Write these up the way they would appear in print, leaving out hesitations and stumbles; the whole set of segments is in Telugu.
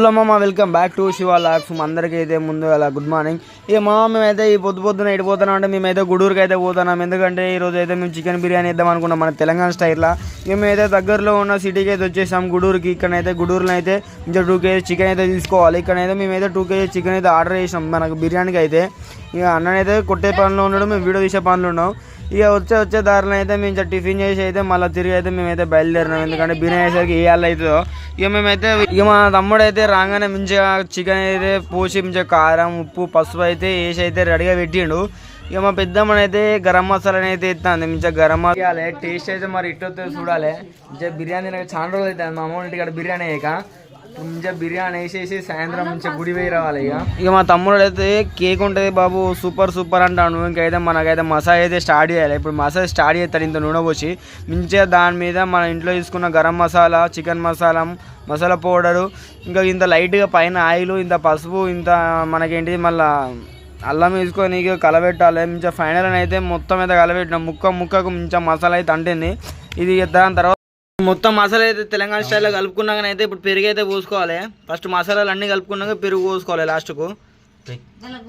హలో మామ, welcome back to Shiva logs. అందరికీ అయితే ముందు అలా గుడ్ మార్నింగ్. ఇక మామ మేమైతే ఈ పొద్దున ఎడిపోతున్నాం అంటే మేమైతే గుడూరుకి అయితే పోతున్నాం. ఎందుకంటే ఈరోజు అయితే మేము చికెన్ బిర్యానీ ఇద్దాం అనుకున్నాం మన తెలంగాణ స్టైల్లో. ఇక మేమైతే దగ్గరలో ఉన్న సిటీకి అయితే వచ్చేసాం గుడూరుకి. ఇక్కడైతే గుడూరులో అయితే ఇంకా 2 kg చికెన్ అయితే తీసుకోవాలి. ఇక్కడైతే మేమైతే 2 kg చికెన్ అయితే ఆర్డర్ చేసినాం మనకు బిర్యానీకి అయితే. ఇక అన్ననైతే కొట్టే పనిలో ఉన్నాడు, మేము వీడియో తీసే పనులు ఉన్నాం. ఇక వచ్చే దారిలో అయితే మేము టిఫిన్ చేసి అయితే మళ్ళీ తిరిగి అయితే మేమైతే బయలుదేరినాం. ఎందుకంటే బిర్యానీ వేసేసరికి ఏ వాళ్ళు అవుతుందో. ఇక మేమైతే ఇక మా తమ్ముడు అయితే రాగానే మంచిగా చికెన్ అయితే పోసి మంచిగా కారం ఉప్పు పసుపు అయితే వేసి అయితే రెడీగా పెట్టిండు. ఇక మా పెద్దమ్మని అయితే గరం మసాలాని అయితే ఎత్తాను. మంచిగా గరం మసాలా టేస్ట్ అయితే మరి ఇట్టొస్తే చూడాలి. మంచిగా బిర్యానీ చాలా రోజులు అవుతుంది మా అమ్మ ఇంటికాడ బిర్యానీ అయ్యాక. మంచిగా బిర్యానీ వేసేసి సాయంత్రం మంచిగా గుడి పోయి రావాలి. ఇక మా తమ్ముడు అయితే కేక్ ఉంటుంది బాబు సూపర్ అంటాను. ఇంకైతే మనకైతే మసాలా అయితే స్టార్ట్ చేయాలి. ఇప్పుడు మసాలా స్టార్ట్ చేస్తాడు ఇంత నూనె పోసి. మంచిగా దాని మీద మన ఇంట్లో తీసుకున్న గరం మసాలా, చికెన్ మసాలా పౌడరు, ఇంకా ఇంత లైట్గా పైన ఆయిల్, ఇంత పసుపు, ఇంత మనకేంటి మళ్ళీ అల్లం వేసుకొని ఇక కలబెట్టాలి. మంచిగా ఫైనల్ అని అయితే మొత్తం అయితే కలబెట్టినాం. ముక్కకు మంచిగా మసాలా అయితే అంటింది. ఇది దాని తర్వాత మొత్తం మసాలా అయితే తెలంగాణ స్టైల్లో కలుపుకున్నాక అయితే ఇప్పుడు పెరుగు అయితే పోసుకోవాలి. ఫస్ట్ మసాలాలు అన్నీ కలుపుకున్నాక పెరుగు పోసుకోవాలి. లాస్ట్కు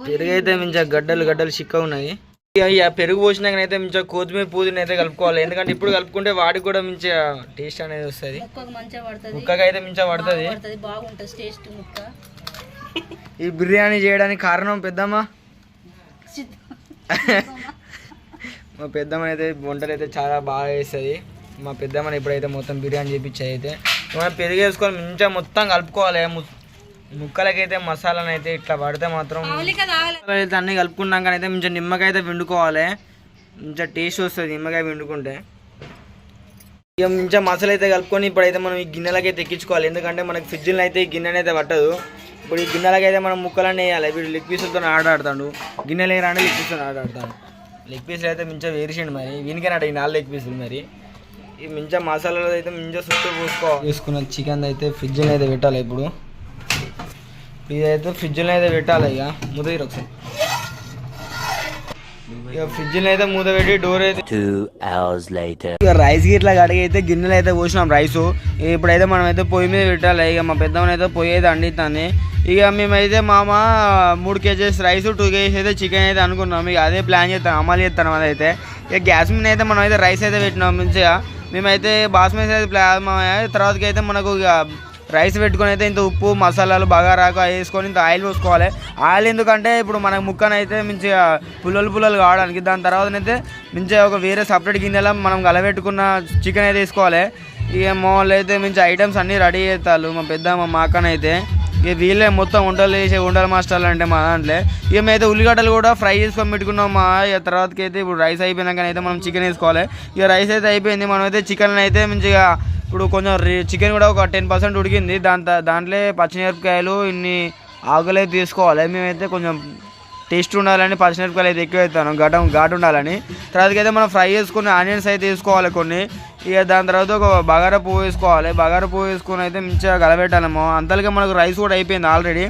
పెరుగు అయితే మంచిగా గడ్డలు చిక్కగా ఉన్నాయి. ఇక పెరుగు పోసినాకనైతే మంచిగా కొత్తిమీర పుదీనా అయితే కలుపుకోవాలి. ఎందుకంటే ఇప్పుడు కలుపుకుంటే వాడికి కూడా మంచిగా టేస్ట్ అనేది వస్తుంది. ముక్కకి అయితే మంచిగా పడుతుంది. ఈ బిర్యానీ చేయడానికి కారణం పెద్దమ్మ. మా పెద్దమ్మ అయితే వంటలు అయితే చాలా బాగా వేస్తుంది. మా పెద్దమ్మని ఇప్పుడైతే మొత్తం బిర్యానీ చేపించేది అయితే మనం పెరుగు వేసుకొని మంచిగా మొత్తం కలుపుకోవాలి. ముక్కలకైతే మసాలాను అయితే ఇట్లా పడితే మాత్రం అయితే అన్నీ కలుపుకున్నాకనైతే మంచిగా నిమ్మకాయ అయితే పిండుకోవాలి. మంచిగా టేస్ట్ వస్తుంది నిమ్మకాయ పిండుకుంటే. ఇక మంచిగా మసాలా అయితే కలుపుకొని ఇప్పుడైతే మనం ఈ గిన్నెలకైతే ఎక్కించుకోవాలి. ఎందుకంటే మనకి ఫ్రిడ్జ్లో అయితే ఈ గిన్నెని అయితే పట్టదు. ఇప్పుడు ఈ గిన్నెలకైతే మనం ముక్కలన్నీ వేయాలి. వీడు లెగ్ పీసులతో ఆడాడుతాడు. గిన్నెలు వేయరాండి లెగ్ పీసులతో ఆడాడుతాడు. లెగ్ పీసులు అయితే మంచిగా వేరిసిండు మరి. వీనికైనా ఈ 4 లెగ్ పీసులు మరి. ఈ మంచిగా మసాలాలు అయితే మంచిగా చుట్టూ వేసుకున్న చికెన్ అయితే ఫ్రిడ్జ్లో అయితే పెట్టాలి. ఇప్పుడు ఇదైతే ఫ్రిడ్జ్లో అయితే పెట్టాలి. ఇక మూత ఒకసారి ఇక ఫ్రిడ్జ్లో అయితే మూత పెట్టి డోర్ అయితే 2 hours later ఇక రైస్ గిట్లా కడిగి అయితే గిన్నెలు అయితే పోసినాం రైసు. ఇప్పుడైతే మనం అయితే పొయ్యి మీద పెట్టాలి. ఇక మా పెద్దమ్మని అయితే పొయ్యి అయితే అండిస్తాను. ఇక మేమైతే మామ 3 kgs రైస్ 2 kgs అయితే చికెన్ అయితే అనుకున్నాం. ఇక అదే ప్లాన్ చేస్తాం, అమలు చేస్తాం. అదైతే ఇక గ్యాస్ మీద అయితే మనం అయితే రైస్ అయితే పెట్టినాం. మంచిగా మేమైతే బాస్మతి అయితే తర్వాతకి అయితే మనకు ఇక రైస్ పెట్టుకొని అయితే ఇంత ఉప్పు మసాలాలు బగారాకు వేసుకొని ఇంత ఆయిల్ పోసుకోవాలి. ఆయిల్ ఎందుకంటే ఇప్పుడు మనకు ముక్కనైతే మంచిగా పుల్లలు కావడానికి. దాని తర్వాతనైతే మంచిగా ఒక వేరే సపరేట్ గిన్నెలో మనం కలబెట్టుకున్న చికెన్ అయితే వేసుకోవాలి. ఇక మామూలు అయితే మంచి ఐటమ్స్ అన్నీ రెడీ చేస్తారు మా పెద్దమ్మ మా అక్కనైతే. ఇక వీళ్ళే మొత్తం వంటల మాస్టర్లు అంటే మా దాంట్లో. ఇక మేమైతే ఉల్లిగడ్డలు కూడా ఫ్రై చేసుకొని పెట్టుకున్నాం. ఇక తర్వాతకి అయితే ఇప్పుడు రైస్ అయిపోయినాకనైతే మనం చికెన్ వేసుకోవాలి. ఇక రైస్ అయితే అయిపోయింది. మనమైతే చికెన్ అయితే మంచిగా ఇప్పుడు కొంచెం చికెన్ కూడా ఒక 10% ఉడికింది. దాంట్లో పచ్చిమిరపకాయలు ఇన్ని ఆకులు అయితే తీసుకోవాలి. మేమైతే కొంచెం టేస్ట్ ఉండాలని పచ్చిమిరపకాయలు అయితే ఎక్కువ వేస్తాను, ఘాటు ఉండాలని. తర్వాతకి అయితే మనం ఫ్రై చేసుకున్న ఆనియన్స్ అయితే వేసుకోవాలి కొన్ని. ఇక దాని తర్వాత ఒక బగారా పువ్వు వేసుకోవాలి. బగారా పువ్వు వేసుకొని అయితే మంచిగా కలబెట్టాలేమో. అంతలోకి మనకు రైస్ కూడా అయిపోయింది ఆల్రెడీ.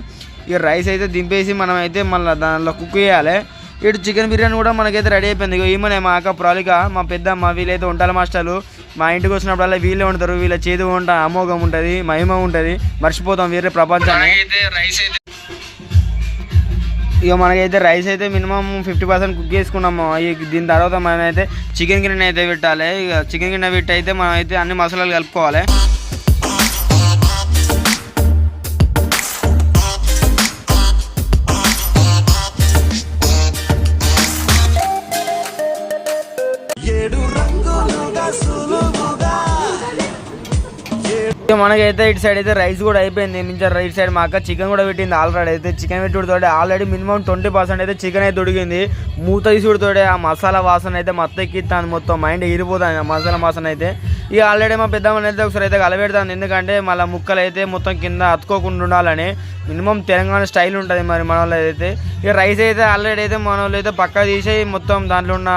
ఇక రైస్ అయితే దింపేసి మనం అయితే మళ్ళీ దానిలో కుక్ చేయాలి. ఇటు చికెన్ బిర్యానీ కూడా మనకైతే రెడీ అయిపోయింది. ఇక ఈమెనే మా అక్క ప్రాలిక, మా పెద్దమ్మ. వీళ్ళైతే వంటల మాస్టర్లు. మా ఇంటికి వచ్చినప్పుడల్లా వీళ్ళే వండుతారు. వీళ్ళ చేతి వంట అమోఘం ఉంటుంది, మహిమ ఉంటుంది. మర్చిపోతాం వేరే ప్రపంచాన్ని. ఇక మనకైతే రైస్ అయితే మినిమం 50% కుక్ చేసుకున్నాము. దీని తర్వాత మనమైతే చికెన్ గిన్నె అయితే పెట్టాలి. ఇక చికెన్ గిన్నె పెట్టి అయితే మనం అయితే అన్ని మసాలాలు కలుపుకోవాలి. మనకైతే ఇటు సైడ్ అయితే రైస్ కూడా అయిపోయింది. మంచిగా రైట్ సైడ్ మా అక్క చికెన్ కూడా పెట్టింది ఆల్రెడీ. అయితే చికెన్ పెట్టుడుతోటి ఆల్రెడీ మినిమం 20% అయితే చికెన్ అయితే ఉడికింది. మూత తీసుడుతోటి ఆ మసాలా వాసన అయితే మొత్తం ఎక్కిస్తాను. మొత్తం మైండ్ ఇరిపోతుంది ఆ మసాలా వాసన అయితే. ఇక ఆల్రెడీ మా పెద్దమ్మని అయితే ఒకసారి అయితే కలబెడతాను. ఎందుకంటే మళ్ళీ ముక్కలు అయితే మొత్తం కింద అతుకోకుండా ఉండాలని. మినిమం తెలంగాణ స్టైల్ ఉంటుంది మరి మన వాళ్ళు అయితే. ఇక రైస్ అయితే ఆల్రెడీ అయితే మన వాళ్ళు అయితే పక్కా తీసి మొత్తం దాంట్లో ఉన్న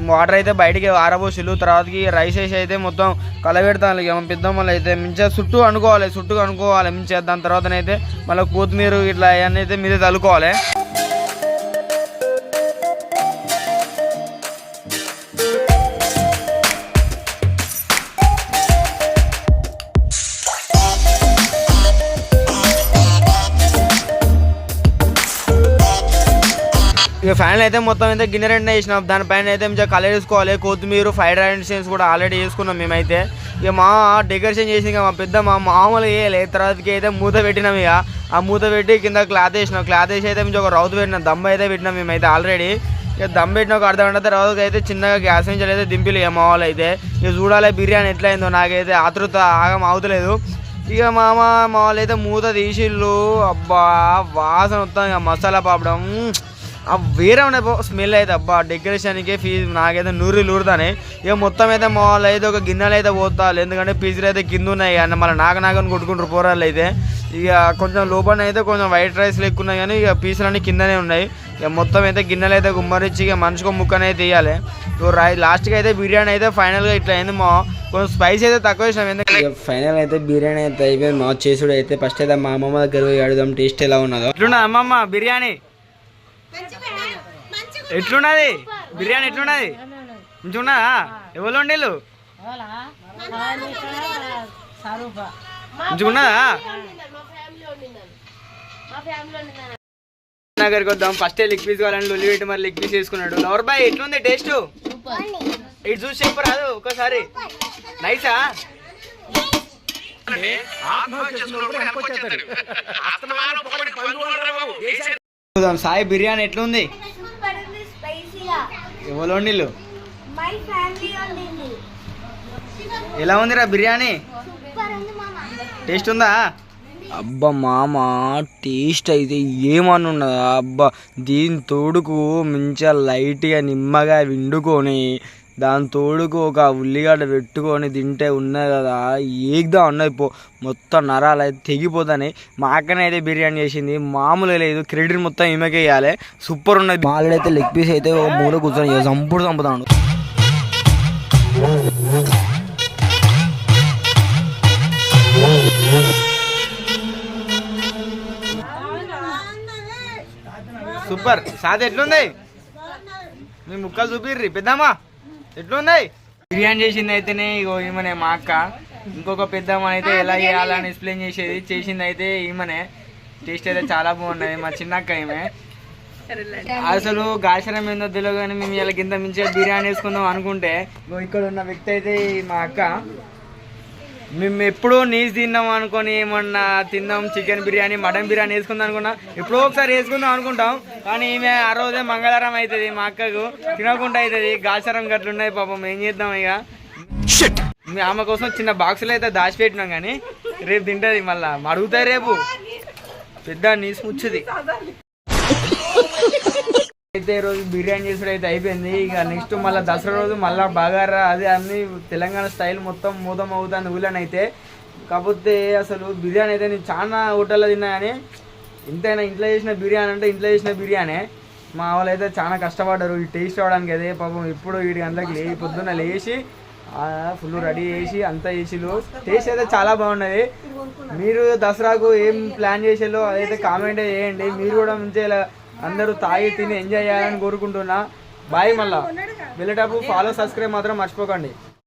వాటర్ అయితే బయటికి ఆరబోసిలు. తర్వాతకి రైస్ వేసి అయితే మొత్తం కలబెడతాను. ఇక మా పెద్దమ్మలు అయితే మంచిగా చుట్టూ అనుకోవాలి మంచిగా. దాని తర్వాతనైతే మళ్ళీ కొత్తిమీర ఇట్లా అవన్నీ అయితే మీదే తలుకోవాలి. ఇక ఫైనల్ అయితే మొత్తం అయితే గిన్నె రెండు వేసినాం. దానిపైన అయితే మంచిగా కలర్ వేసుకోవాలి, కొత్తిమీర, ఫ్రైడ్ రైస్ కూడా ఆల్రెడీ వేసుకున్నాం మేమైతే. ఇక మా డెకరేషన్ చేసి ఇక మా పెద్ద మామూలుగా వేయలే. తర్వాతకి అయితే మూత పెట్టినాం. ఇక ఆ మూత పెట్టి కింద క్లాత్ వేసినాం. క్లాత్ వేసి అయితే మంచిగా ఒక రౌతు పెట్టినాం, దమ్ అయితే పెట్టినాం మేమైతే ఆల్రెడీ. ఇక దమ్ పెట్టిన ఒక అర్ధ గంట తర్వాత అయితే చిన్నగా గ్యాస్ నుంచి అయితే దింపిలు ఇక మా వాళ్ళు అయితే. ఇక చూడాలి బిర్యానీ ఎట్లా అయిందో, నాకైతే ఆతృత ఆగం అవుతలేదు. ఇక మా వాళ్ళు అయితే మూత తీసిళ్ళు. అబ్బా వాసన వస్తాం, ఇక మసాలా పాపడం వేరే ఉన్నాయి స్మెల్ అయితే. అబ్బా డెకరేషన్కి ఫీజు నాకైతే నూరుతానే. ఇక మొత్తం అయితే మా వాళ్ళు అయితే ఒక గిన్నెలు అయితే పోతారు, ఎందుకంటే పీజులు అయితే కింద ఉన్నాయి అన్న మళ్ళీ నాకని కొట్టుకుంటారు పోరాళ్ళు అయితే. ఇక కొంచెం లోపల అయితే కొంచెం వైట్ రైస్ లెక్క ఉన్నాయి, కానీ ఇక పీసులన్నీ కిందనే ఉన్నాయి. ఇక మొత్తం అయితే గిన్నెలు అయితే గుమ్మరించి ఇక మనిషికి ముక్కనే తీయాలి. లాస్ట్కి అయితే బిర్యానీ అయితే ఫైనల్గా ఇట్లా అయింది. మా కొంచెం స్పైసీ అయితే తక్కువ వేసినాం, ఎందుకంటే ఫైనల్ అయితే బిర్యానీ అయితే అయిపోయింది. మా చేసుడు అయితే ఫస్ట్ అయితే మా అమ్మమ్మ దగ్గర పోయి అడుగుదాం టేస్ట్ ఎలా ఉన్నదో. ఎట్లున్నా అమ్మమ్మ బిర్యానీ? ఎట్లున్నది బిర్యానీ? ఎట్లున్నది? మంచిగా ఉన్నదా? ఎవరు వండిళ్ళు? మంచిగా ఉన్నదా? దగ్గరికి వద్దాం. ఫస్ట్ లెగ్ పీస్ కావాలని లొల్లి పెట్టి మరి లెగ్ పీస్ వేసుకున్నాడు. లవర్ బాయ్ ఎట్లుంది టేస్ట్? ఇటు చూసి చెప్పరాదు ఒకసారి. నైసా? సాయి బిర్యానీ ఎట్లుంది? ఎవరు వండిళ్ళు? ఎలా ఉందిరా బిర్యానీ? టేస్ట్ ఉందా? అబ్బా మామ టేస్ట్ అయితే ఏమని ఉన్నదా అబ్బా. దీని తోడుకు మంచిగా లైట్గా నిమ్మగా విండుకొని దాని తోడుకు ఒక ఉల్లిగడ్డ పెట్టుకొని తింటే ఉన్నది కదా, ఏకదా ఉన్నది. మొత్తం నరాలు అయితే తెగిపోతాయి. మా అక్కనైతే బిర్యానీ చేసింది, మామూలుగా లేదు. క్రెడిట్ మొత్తం ఈమెకే వేయాలి. సూపర్ ఉన్నది. మాలడైతే లెగ్ పీస్ అయితే ఒక మూల కూర్చొని చంపుతాడు. సూపర్. సాది ఎట్లుంది? మీ ముక్కలు చూపిర్రి పెద్దమ్మా ఎట్లుంది? బిర్యానీ చేసింది అయితేనే ఇగో ఈమెనే మా అక్క. ఇంకొక పెద్దమ్మ అయితే ఎలా చేయాలని ఎక్స్ప్లెయిన్ చేసింది అయితే ఈమెనే. టేస్ట్ అయితే చాలా బాగున్నది. మా చిన్నక్క ఈమె. అసలు గాషరం ఏందో తెలియదు, కానీ మేము ఇలా కింద మంచిగా బిర్యానీ వేసుకుందాం అనుకుంటే ఇక్కడ ఉన్న వ్యక్తి అయితే మా అక్క. మేము ఎప్పుడో నీస్ తిన్నాం అనుకొని ఏమన్నా తిందాం, చికెన్ బిర్యానీ మటన్ బిర్యానీ వేసుకుందాం అనుకున్నాం, ఎప్పుడో ఒకసారి వేసుకుందాం అనుకుంటాం. కానీ ఈమె ఆ రోజే మంగళవారం అవుతుంది, మా అక్కకు తినకుండా అవుతుంది. గాచారం గట్లున్నాయి పాపం, ఏం చేద్దాం. ఇక మీ ఆమె కోసం చిన్న బాక్సులు అయితే దాచిపెట్టినాం, కానీ రేపు తింటుంది. మళ్ళీ అడుగుతాయి రేపు. పెద్ద నీసు ముచ్చుది అయితే. ఈరోజు బిర్యానీ చేసుడు అయితే అయిపోయింది. ఇక నెక్స్ట్ మళ్ళీ దసరా రోజు మళ్ళీ బగారా అదే అన్ని తెలంగాణ స్టైల్ మొత్తం మూదం అవుతుంది ఊళ్ళనైతే. కాకపోతే అసలు బిర్యానీ అయితే నేను చాలా హోటల్లో తిన్నా, కానీ ఇంతైనా ఇంట్లో చేసిన బిర్యానీ అంటే ఇంట్లో చేసిన బిర్యానీ. మా వాళ్ళు అయితే చాలా కష్టపడ్డారు ఈ టేస్ట్ రావడానికి. అదే పాపం ఇప్పుడు 7 గంటలకు పొద్దున్న లేచి ఫుల్ రెడీ చేసి అంతా చేసిళ్ళు. టేస్ట్ అయితే చాలా బాగున్నది. మీరు దసరాకు ఏం ప్లాన్ చేసేలో అదైతే కామెంట్ చేయండి. మీరు కూడా మంచిగా అందరూ తాగి తిని ఎంజాయ్ చేయాలని కోరుకుంటున్నా. బాయ్. మళ్ళీ వెళ్ళేటప్పుడు ఫాలో సబ్స్క్రైబ్ మాత్రం మర్చిపోకండి.